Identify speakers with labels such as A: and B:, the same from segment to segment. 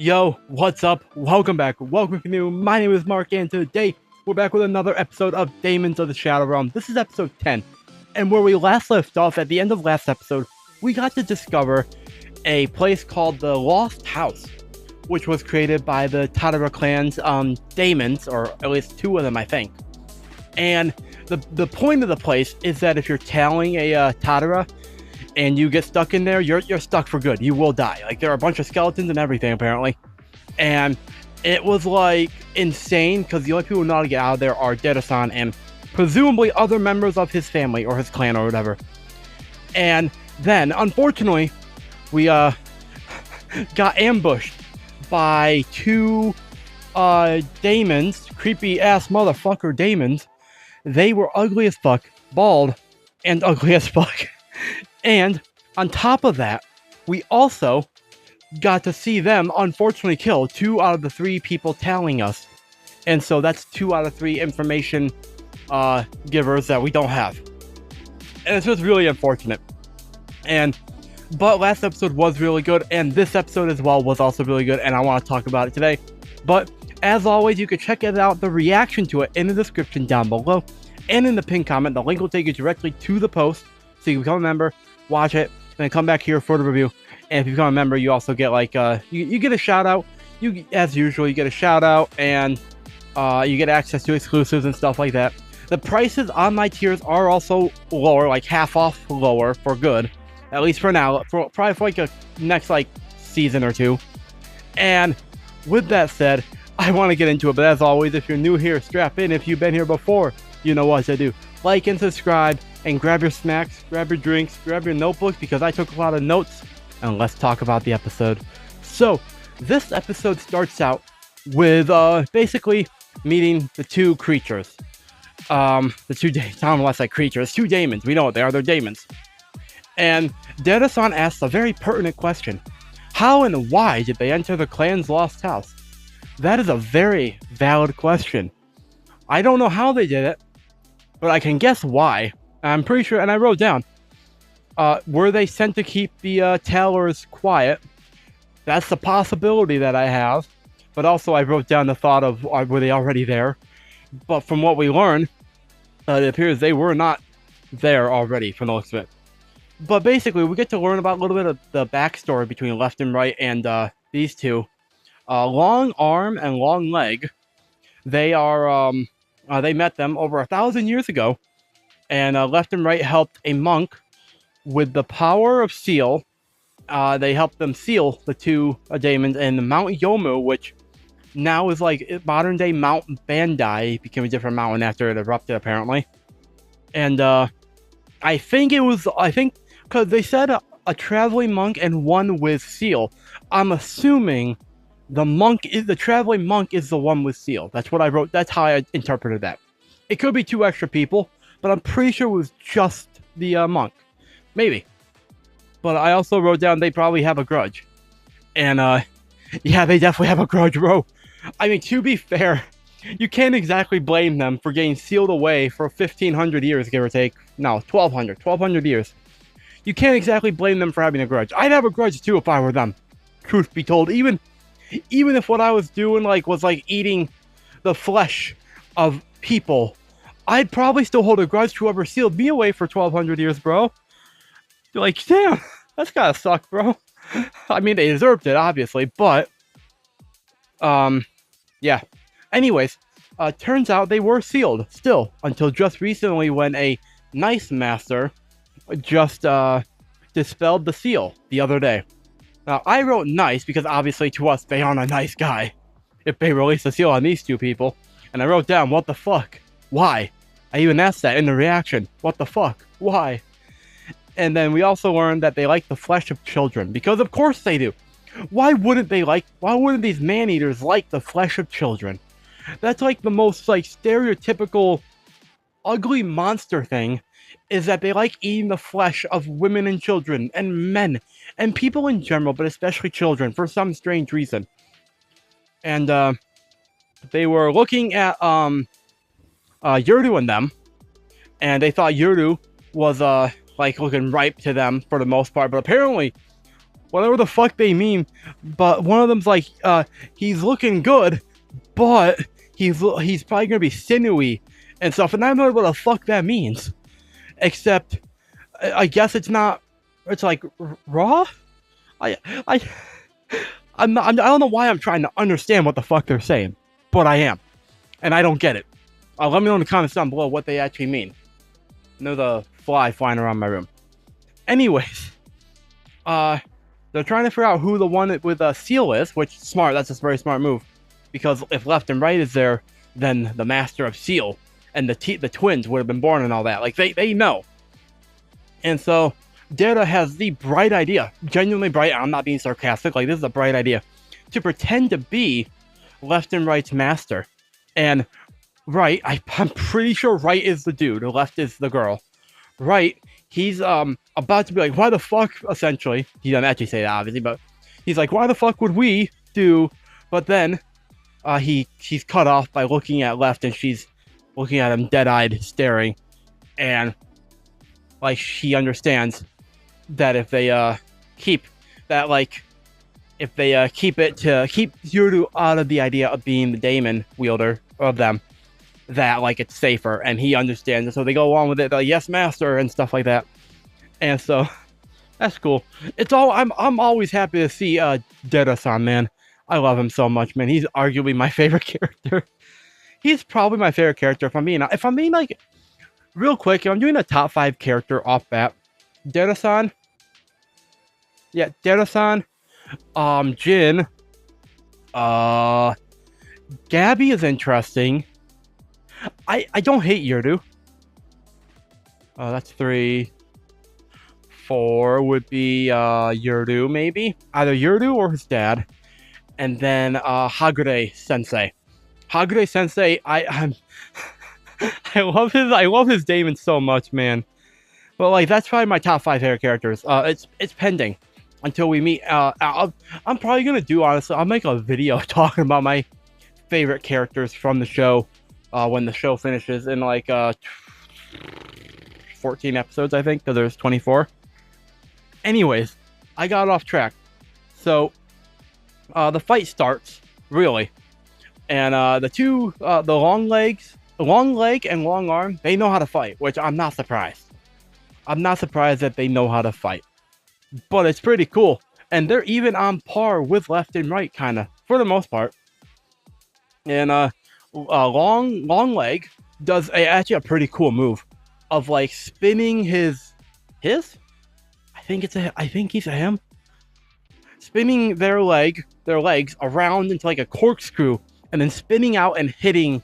A: Yo, what's up? Welcome back. Welcome if you're new. My name is Mark, and today we're back with another episode of Daemons of the Shadow Realm. This is episode 10, and where we last left off at the end of last episode, we got to discover a place called the Lost House, which was created by the Tadara clan's Daemons, or at least two of them, I think. And the point of the place is that if you're tailing a Tadara, and you get stuck in there, you're stuck for good. You will die. Like, there are a bunch of skeletons and everything, apparently. And it was, like, insane, because the only people who know how to get out of there are Dedasan and presumably other members of his family, or his clan, or whatever. And then, unfortunately, we, got ambushed by two, Daemons, creepy-ass motherfucker Daemons. They were ugly as fuck, bald, and ugly as fuck. And on top of that, we also got to see them unfortunately kill 2 out of the 3 people telling us. And so that's 2 out of 3 information givers that we don't have. And it's just really unfortunate. But last episode was really good, and this episode as well was also really good, and I want to talk about it today. But as always, you can check it out, the reaction to it, in the description down below, and in the pinned comment. The link will take you directly to the post, so you can become a member, watch it, and then come back here for the review. And if you become a member, you also get like you get a shout out. You, as usual, you get a shout out, and you get access to exclusives and stuff like that. The prices on my tiers are also lower, like half off lower for good, at least for now. Probably for like a next like season or 2. And with that said, I want to get into it. But as always, if you're new here, strap in. If you've been here before, you know what to do. Like and subscribe. And grab your snacks, grab your drinks, grab your notebooks, because I took a lot of notes, and let's talk about the episode. So, this episode starts out with, basically meeting the 2 creatures. I don't know what's like creatures, 2 Daemons. We know what they are, they're Daemons. And Dedasan asks a very pertinent question. How and why did they enter the clan's lost house? That is a very valid question. I don't know how they did it, but I can guess why. I'm pretty sure, and I wrote down, were they sent to keep the tellers quiet? That's the possibility that I have. But also I wrote down the thought of, were they already there? But from what we learned, it appears they were not there already, from the looks of it. But basically, we get to learn about a little bit of the backstory between Left and Right and these 2. Long Arm and Long Leg, they are, they met them over 1,000 years ago. And Left and Right helped a monk with the power of seal. They helped them seal the 2 Daemons, and Mount Yomu, which now is like modern day Mount Bandai, became a different mountain after it erupted apparently. And I think because they said a traveling monk and one with seal. I'm assuming the traveling monk is the one with seal. That's what I wrote. That's how I interpreted that. It could be 2 extra people, but I'm pretty sure it was just the monk. Maybe. But I also wrote down they probably have a grudge. And, yeah, they definitely have a grudge, bro. I mean, to be fair, you can't exactly blame them for getting sealed away for 1,500 years, give or take. No, 1,200 years. You can't exactly blame them for having a grudge. I'd have a grudge, too, if I were them. Truth be told. Even if what I was doing, was, eating the flesh of people, I'd probably still hold a grudge to whoever sealed me away for 1,200 years, bro. You're like, damn, that's gotta suck, bro. I mean, they deserved it, obviously, but, yeah. Anyways, turns out they were sealed, still, until just recently when a nice master just, dispelled the seal the other day. Now, I wrote nice because, obviously, to us, they aren't a nice guy if they release the seal on these 2 people. And I wrote down, what the fuck? Why? I even asked that in the reaction. What the fuck? Why? And then we also learned that they like the flesh of children. Because of course they do. Why wouldn't these man-eaters like the flesh of children? That's like the most stereotypical ugly monster thing, is that they like eating the flesh of women and children and men and people in general, but especially children for some strange reason. And they were looking at Yuru and them, and they thought Yuru was looking ripe to them for the most part, but apparently whatever the fuck they mean. But one of them's like, he's looking good, but he's probably gonna be sinewy and stuff. And I don't know what the fuck that means. Except, I guess it's not. It's like raw. I I I don't know why I'm trying to understand what the fuck they're saying, but I am, and I don't get it. Let me know in the comments down below what they actually mean. There's a fly flying around my room. Anyways, they're trying to figure out who the one with a seal is, which is smart. That's a very smart move, because if left and right is there, then the master of seal and the twins would have been born and all that. Like they know. And so Data has the bright idea, genuinely bright. I'm not being sarcastic. Like, this is a bright idea, to pretend to be left and right's master. And right, I'm pretty sure right is the dude, left is the girl. Right, he's about to be like, why the fuck, essentially. He doesn't actually say that, obviously, but he's like, why the fuck would we do? But then he's cut off by looking at left, and she's looking at him dead-eyed, staring. And like, she understands that if they keep that, like, if they keep Yuru out of the idea of being the daemon wielder of them, that, like, it's safer, and he understands it, so they go along with it, like, yes master and stuff like that. And so that's cool. It's all I'm always happy to see Deda-san, man. I love him so much, man. He's arguably my favorite character. He's probably my favorite character, if I'm being like, real quick, if I'm doing a top 5 character off bat, Deda-san, yeah, Deda-san, Jin, Gabby is interesting. I don't hate Yurdu. That's 3. 4 would be Yurdu, maybe. Either Yurdu or his dad. And then Hagure Sensei. Hagure Sensei, I love his Daemon so much, man. But like, that's probably my top 5 favorite characters. It's pending until we meet. I'm probably gonna do, honestly, I'll make a video talking about my favorite characters from the show when the show finishes in like 14 episodes, I think, because there's 24. Anyways, I got off track. So the fight starts, really, and the long leg and long arm, they know how to fight, which I'm not surprised. I'm not surprised that they know how to fight, but it's pretty cool, and they're even on par with left and right, kind of, for the most part. And long leg does actually a pretty cool move of like spinning his I think he's a him, spinning their legs around into like a corkscrew, and then spinning out and hitting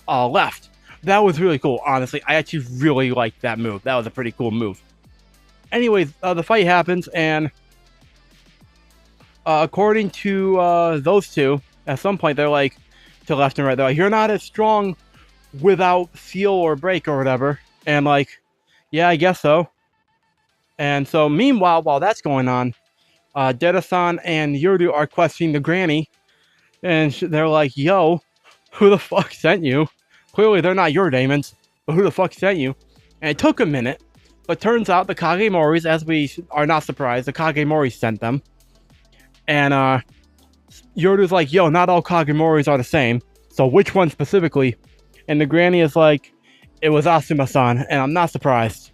A: left. That was really cool, honestly. I actually really liked that move. That was a pretty cool move. Anyways, the fight happens, and according to those two, at some point they're like, to left and right, they're like, you're not as strong without seal or break or whatever. And like, yeah, I guess so. And so meanwhile, while that's going on, Deda-san and Yurdu are questioning the granny, and they're like, yo, who the fuck sent you? Clearly they're not your Daemons, but who the fuck sent you? And it took a minute, but turns out the Kagemoris, as we are not surprised, the Kagemoris sent them. And Yurdu's like, yo, not all Kagemoris are the same, so which one specifically? And the granny is like, it was Asuma-san, and I'm not surprised.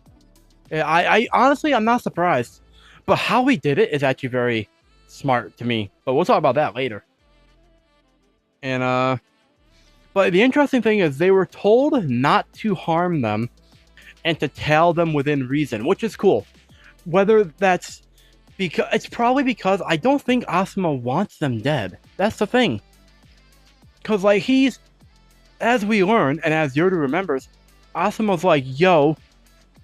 A: I honestly, I'm not surprised. But how he did it is actually very smart to me. But we'll talk about that later. And, but the interesting thing is they were told not to harm them and to tell them within reason, which is cool. Whether that's because, it's probably because I don't think Asuma wants them dead. That's the thing. Because, like, he's, as we learn, and as Yurdu remembers, Asuma's like, yo,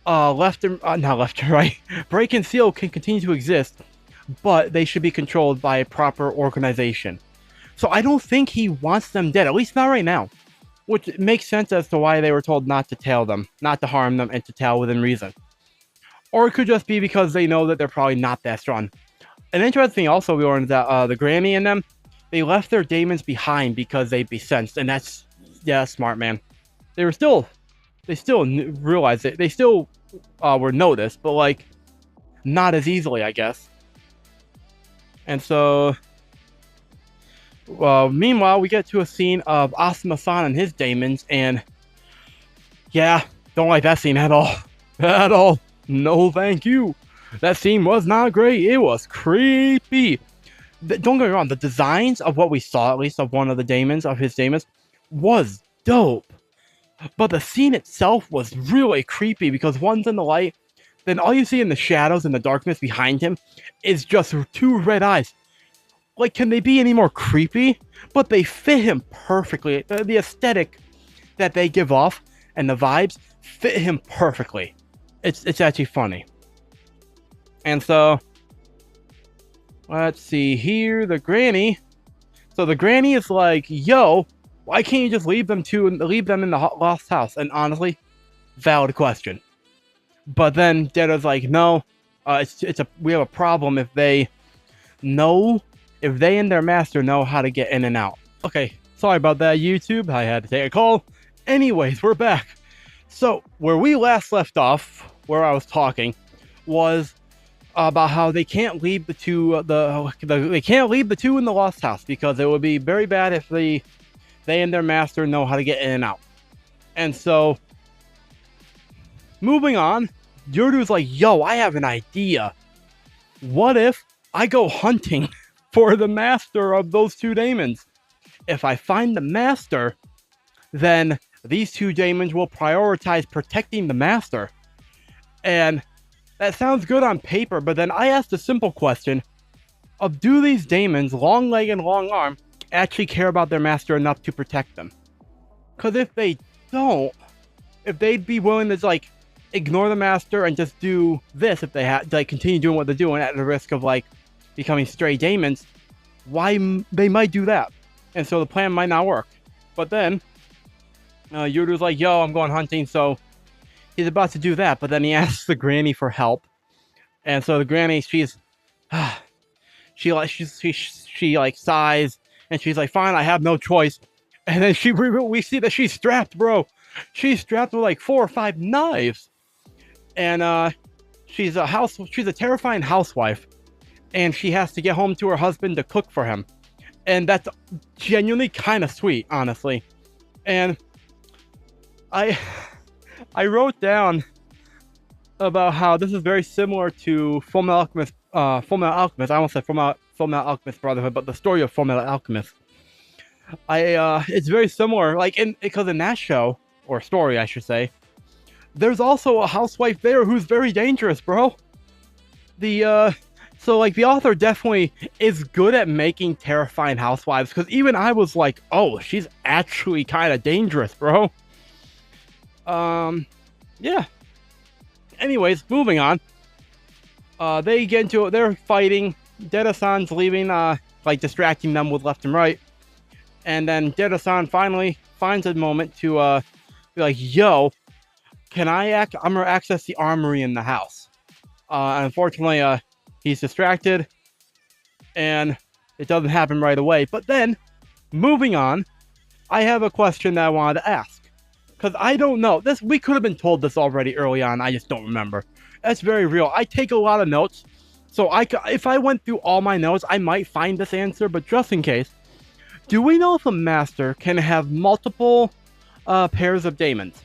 A: not left and right, break and seal can continue to exist, but they should be controlled by a proper organization. So I don't think he wants them dead, at least not right now. Which makes sense as to why they were told not to tail them, not to harm them, and to tail within reason. Or it could just be because they know that they're probably not that strong. An interesting thing also we learned that the granny and them, they left their Daemons behind because they'd be sensed, and that's, yeah, smart, man. They still realized it. They still were noticed, but like, not as easily, I guess. And so, meanwhile, we get to a scene of Asuma-san and his daemons, and yeah, don't like that scene at all. At all. No, thank you. That scene was not great. It was creepy. Don't get me wrong, the designs of what we saw, at least of one of the daemons, of his daemons, was dope. But the scene itself was really creepy because one's in the light, then all you see in the shadows and the darkness behind him is just two red eyes. Like, can they be any more creepy? But they fit him perfectly. The aesthetic that they give off and the vibes fit him perfectly. It's actually funny. And so, let's see here, the granny. So the granny is like, yo, why can't you just leave them in the lost house? And honestly, valid question. But then Deda's like, no, we have a problem if they and their master know how to get in and out. Okay, sorry about that, YouTube. I had to take a call. Anyways, we're back. So where we last left off, where I was talking, was about how they can't leave the two in the lost house because it would be very bad if they and their master know how to get in and out. And so, moving on, Yoru's like, yo, I have an idea. What if I go hunting for the master of those two daemons? If I find the master, then these two daemons will prioritize protecting the master. And that sounds good on paper, but then I asked a simple question of, do these daemons, Long Leg and Long Arm, actually care about their master enough to protect them? Because if they don't, if they'd be willing to like ignore the master and just do this, if they had like continue doing what they're doing at the risk of like becoming stray daemons, they might do that. And so the plan might not work. But then Yuru's like, yo, I'm going hunting, so he's about to do that, but then he asks the granny for help. And so the granny, she sighs, and she's like, fine, I have no choice. And then we see that she's strapped, bro. She's strapped with like 4 or 5 knives. And she's a terrifying housewife, and she has to get home to her husband to cook for him. And that's genuinely kind of sweet, honestly. And I wrote down about how this is very similar to Fullmetal Alchemist. I almost said Fullmetal Alchemist Brotherhood, but the story of Fullmetal Alchemist. It's very similar, because in that show, or story, I should say, there's also a housewife there who's very dangerous, bro. So the author definitely is good at making terrifying housewives, because even I was like, oh, she's actually kind of dangerous, bro. Yeah. Anyways, moving on. They get into it. They're fighting. Deda-san's leaving, distracting them with left and right. And then Deda-san finally finds a moment to, be like, yo, I'm gonna access the armory in the house. Unfortunately, he's distracted, and it doesn't happen right away. But then, moving on, I have a question that I wanted to ask. Because I don't know. We could have been told this already early on. I just don't remember. That's very real. I take a lot of notes. So if I went through all my notes, I might find this answer. But just in case, do we know if a master can have multiple pairs of daemons?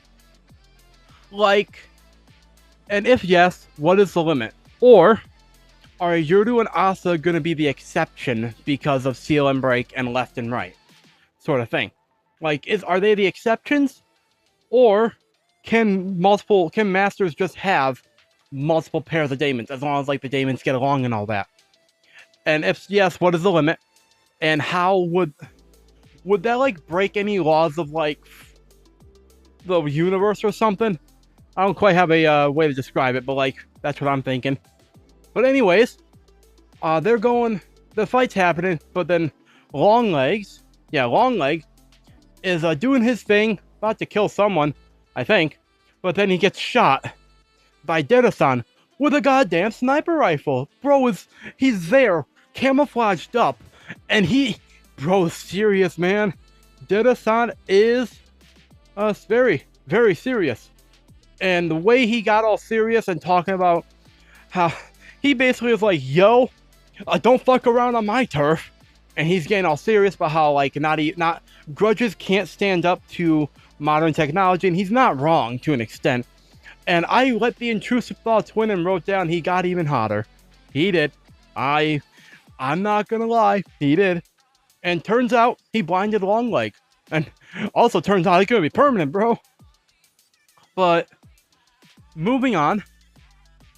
A: And if yes, what is the limit? Or are Yuru and Asa going to be the exception because of seal and break and left and right? Sort of thing. Are they the exceptions? Or can masters just have multiple pairs of daemons as long as the daemons get along and all that? And if yes, what is the limit? And how would that break any laws of the universe or something? I don't quite have a way to describe it, but that's what I'm thinking. But anyways, the fight's happening, but then Long Leg is doing his thing, about to kill someone, I think, but then he gets shot by Deda-san with a goddamn sniper rifle. He's there, camouflaged up, and bro is serious, man. Deda-san is very, very serious. And the way he got all serious and talking about how he basically was like, yo, don't fuck around on my turf. And he's getting all serious about how, like, not grudges can't stand up to modern technology, and he's not wrong to an extent. And I let the intrusive thoughts win and wrote down he got even hotter. He did. I'm not gonna lie, he did. And turns out he blinded Longleg. And also turns out he's gonna be permanent, bro. But moving on,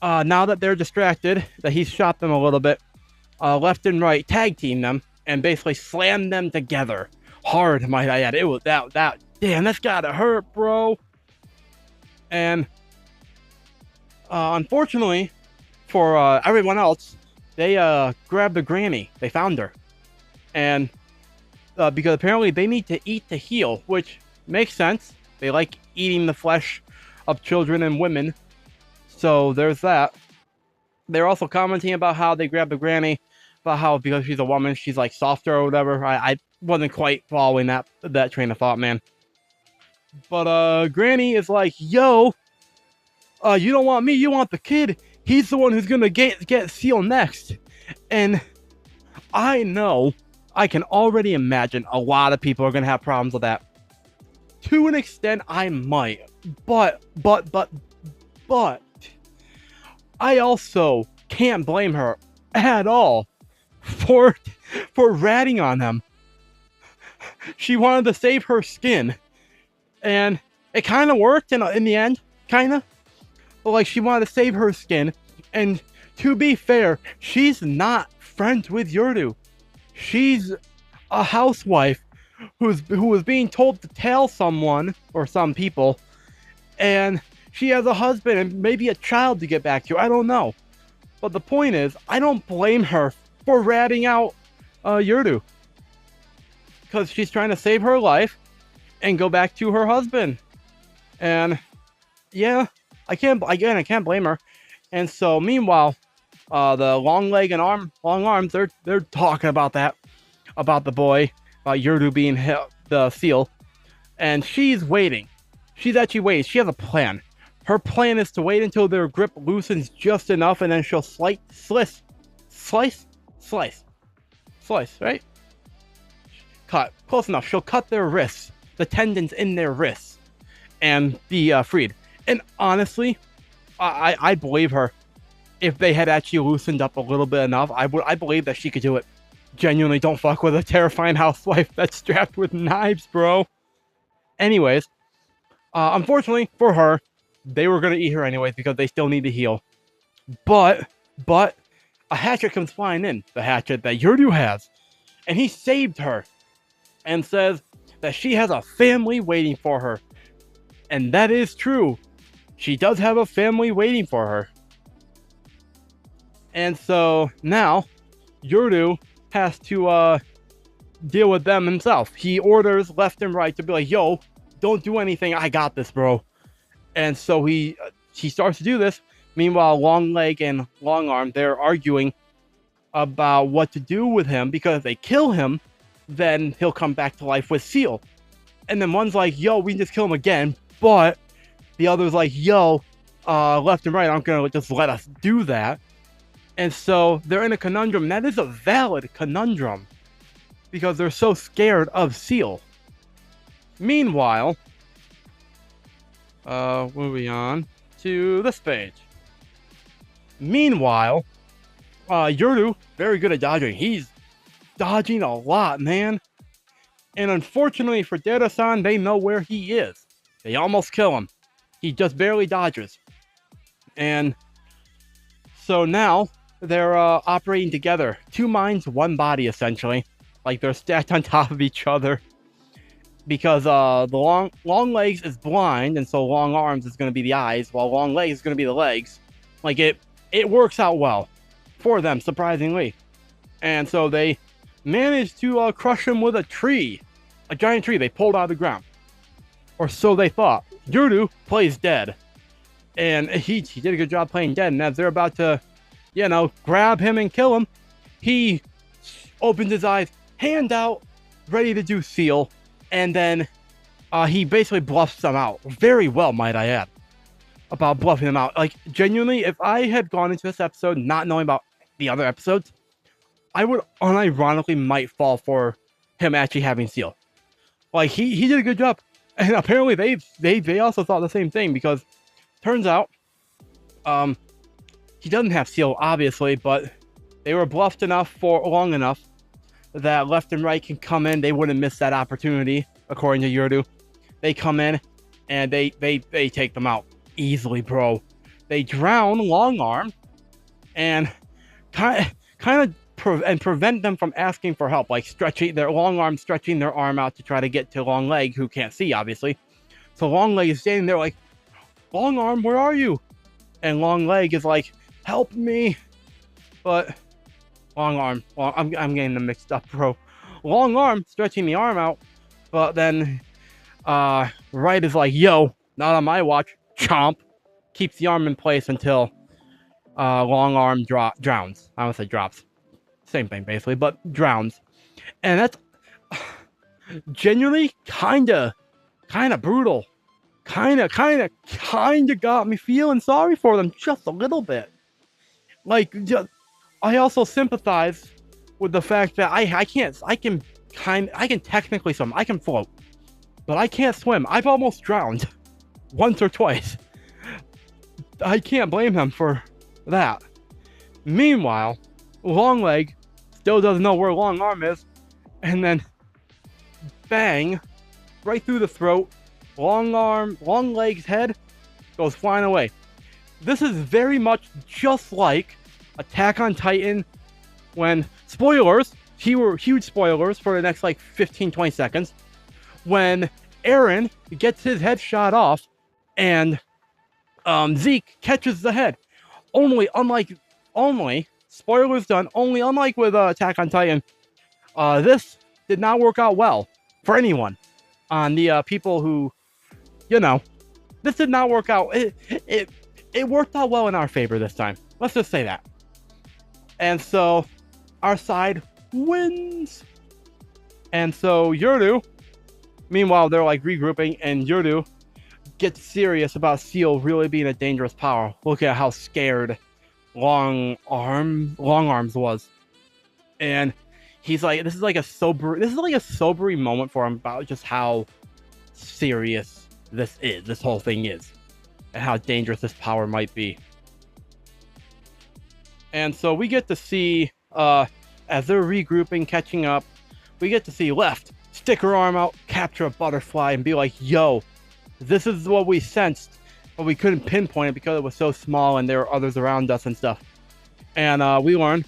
A: now that they're distracted, that he's shot them a little bit, left and right, tag team them, and basically slammed them together. Hard, might I add. It was that, damn, that's gotta hurt, bro. And unfortunately for everyone else, they grabbed the granny. They found her. And because apparently they need to eat to heal, which makes sense. They like eating the flesh of children and women. So there's that. They're also commenting about how they grabbed the granny, about how because she's a woman, she's like softer or whatever. I wasn't quite following that train of thought, man. But Granny is like, yo, you don't want me, you want the kid. He's the one who's gonna get Seal next. And I know, I can already imagine a lot of people are gonna have problems with that. To an extent, I might. But I also can't blame her at all for ratting on them. She wanted to save her skin. And it kind of worked in the end, kind of. But like, she wanted to save her skin. And to be fair, she's not friends with Yurdu. She's a housewife who was being told to tell someone or some people, and she has a husband and maybe a child to get back to. I don't know. But the point is, I don't blame her for ratting out Yurdu, because she's trying to save her life and go back to her husband. And yeah, I can't blame her. And so meanwhile, the long leg and long arms, they're talking about that, about the boy, about Yurdu being the seal. And she's waiting. She's actually waiting. She has a plan. Her plan is to wait until their grip loosens just enough, and then she'll slice, right? Cut. Close enough. She'll cut their wrists, the tendons in their wrists, and be freed. And honestly, I believe her. If they had actually loosened up a little bit enough, I believe that she could do it. Genuinely, don't fuck with a terrifying housewife that's strapped with knives, bro. Anyways, unfortunately for her, they were gonna eat her anyways because they still need to heal. But a hatchet comes flying in, the hatchet that Yurdu has, and he saved her, and says that she has a family waiting for her. And that is true. She does have a family waiting for her. And so now Yurdu has to deal with them himself. He orders left and right to be like, yo, don't do anything, I got this, bro. And so he starts to do this. Meanwhile, Long Leg and Long Arm, they're arguing about what to do with him, because if they kill him, then he'll come back to life with Seal. And then one's like, yo, we can just kill him again. But the other's like, yo, left and right aren't gonna just let us do that. And so they're in a conundrum. That is a valid conundrum, because they're so scared of Seal. Meanwhile, moving on to this page. Meanwhile, Yurdu, very good at dodging. He's dodging a lot, man. And unfortunately for Dera-san, they know where he is. They almost kill him. He just barely dodges. And so now they're operating together. Two minds, one body, essentially. Like, they're stacked on top of each other. Because the long legs is blind, and so long arms is going to be the eyes, while long legs is going to be the legs. Like, it works out well for them, surprisingly. And so they managed to crush him with a tree. A giant tree they pulled out of the ground. Or so they thought. Yurdu plays dead. And he did a good job playing dead. And as they're about to, you know, grab him and kill him, he opens his eyes, hand out, ready to do Seal. And then he basically bluffs them out. Very well, might I add. About bluffing them out. Like, genuinely, if I had gone into this episode not knowing about the other episodes, I would unironically might fall for him actually having Seal. Like he did a good job, and apparently they also thought the same thing, because turns out he doesn't have Seal obviously, but they were bluffed enough for long enough that left and right can come in. They wouldn't miss that opportunity, according to Yurdu. They come in and they take them out easily, bro. They drown Long Arm and kind of prevent them from asking for help, like stretching their Long Arm, stretching their arm out to try to get to Long Leg, who can't see obviously. So Long Leg is standing there like, Long Arm, where are you? And Long Leg is like, help me. But Long Arm, well, I'm getting them mixed up, bro. Long Arm stretching the arm out, but then Right is like, yo, not on my watch. Chomp. Keeps the arm in place until Long Arm drowns. I almost said drops. Same thing basically, but drowns. And that's genuinely kinda brutal. Kinda got me feeling sorry for them just a little bit. Like, I also sympathize with the fact that I can technically swim. I can float, but I can't swim. I've almost drowned once or twice. I can't blame him for that. Meanwhile, Long Leg still doesn't know where Long Arm is, and then bang, right through the throat. Long Leg's head goes flying away. This is very much just like Attack on Titan when, spoilers, huge spoilers for the next like 15-20 seconds, when Eren gets his head shot off and Zeke catches the head. Only spoilers done, unlike with Attack on Titan, this did not work out well for anyone. On the people who, you know, this did not work out. It worked out well in our favor this time. Let's just say that. And so our side wins. And so Yurdu, meanwhile, they're like regrouping, and Yurdu gets serious about Seal really being a dangerous power. Look at how scared Long Arms was. And he's like, this is like a sobering moment for him about just how serious this whole thing is, and how dangerous this power might be. And so we get to see, as they're regrouping, catching up, we get to see Left stick her arm out, capture a butterfly, and be like, yo, this is what we sensed, but we couldn't pinpoint it because it was so small and there were others around us and stuff. And we learned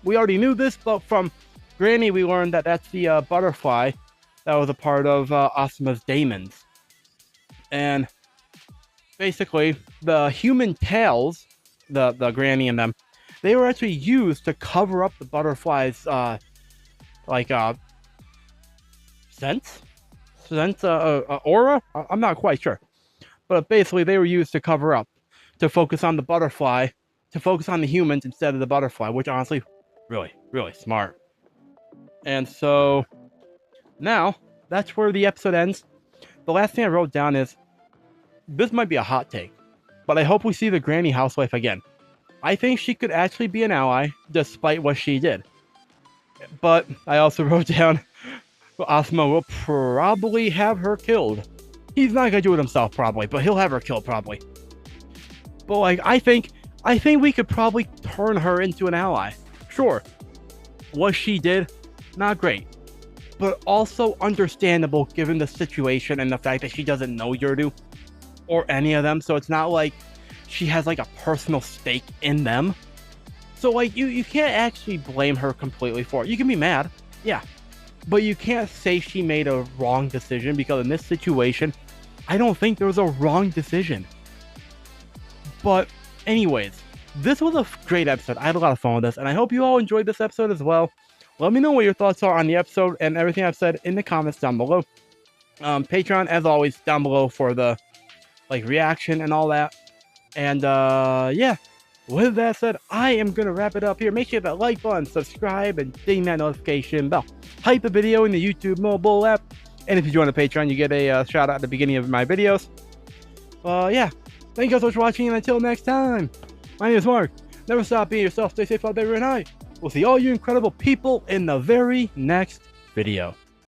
A: we already knew this, but from Granny we learned that that's the butterfly that was a part of Asuma's Daemons. And basically, the human tails, the Granny and them, they were actually used to cover up the butterfly's aura? I'm not quite sure. But basically, they were used to cover up, to focus on the butterfly, to focus on the humans instead of the butterfly, which honestly, really, really smart. And so, now, that's where the episode ends. The last thing I wrote down is, this might be a hot take, but I hope we see the Granny housewife again. I think she could actually be an ally, despite what she did. But I also wrote down, Asuma will probably have her killed. He's not gonna do it himself, probably, but he'll have her killed, probably. But like, I think we could probably turn her into an ally. Sure, what she did, not great, but also understandable given the situation and the fact that she doesn't know Yurdu or any of them, so it's not like she has like a personal stake in them. So like, you can't actually blame her completely for it. You can be mad, yeah, but you can't say she made a wrong decision, because in this situation, I don't think there was a wrong decision. But anyways, this was a great episode. I had a lot of fun with this, and I hope you all enjoyed this episode as well. Let me know what your thoughts are on the episode and everything I've said in the comments down below. Patreon, as always, down below for the reaction and all that. And yeah, with that said, I am gonna wrap it up here. Make sure you hit that like button, subscribe, and ding that notification bell. Hype the video in the YouTube mobile app, and if you join the Patreon, you get a shout out at the beginning of my videos. Yeah, thank you guys so much for watching, and until next time, my name is Mark. Never stop being yourself, stay safe out there, and We'll see all you incredible people in the very next video.